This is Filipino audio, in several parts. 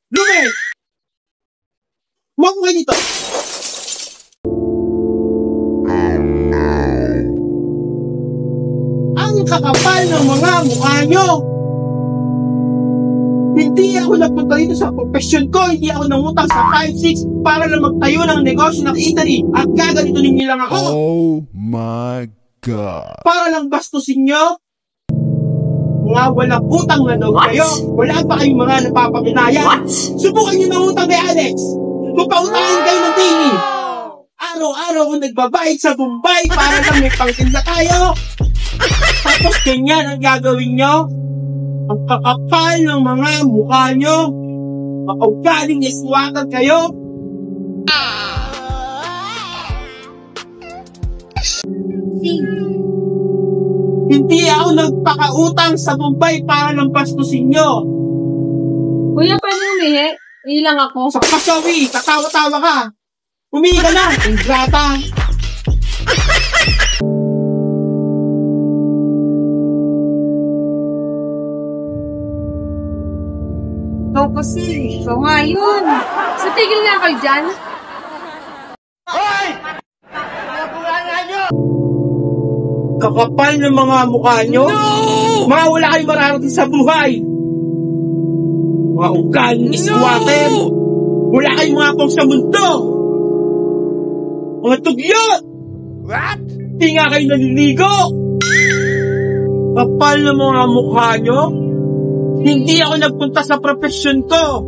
Lumel! Huwag mo kayo dito! Ang kakapal ng mga mukha nyo! Hindi ako nagpunta dito sa profession ko, hindi ako nangutang sa 5-6 para lang magtayo ng negosyo ng eatery at gaganito ninyo lang ako. Oh my God. Para lang bastusin nyo? Mga walang utang na daw kayo. Wala pa kayong mga napapakinayan. Subukan nyo mangutang kay Alex. Kung pautangin kayo ng tini. Araw-araw kung nagbabayad sa Bombay para lang may pangtinda tayo. Tapos ganyan ang gagawin nyo? Ang kakapal ng mga mukha nyo. Makaugaling iswatan kayo. Hindi ako nagpakautang sa Bombay para lang bastusin nyo. Kuya, paano umihi? Ilang ako. Sa pasawi, katawa-tawa ka. Umihi ka na, ingrata. Ikaw kasi. Ikaw nga yun. So, tigil nga kayo dyan. Kakapal ng mga mukha nyo? No! Mga wala kayong mararating sa buhay. Mga ugaling iswaten. Wala kayong mga pang sa mundo. Mga tugyot. What? Hindi nga kayo naliligo. Kapal ng mga mukha nyo? Hindi ako nagpunta sa profesyon ko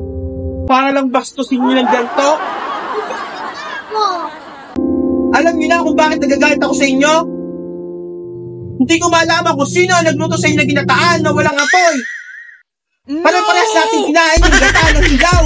para lang bastusin nyo ng ganito. Alam niyo na kung bakit nagagalit ako sa inyo? Hindi ko malaman kung sino ang nagluto sa inyo na ginataan na walang apoy. Pare-parehas natin kinain yung gataan ng hilaw.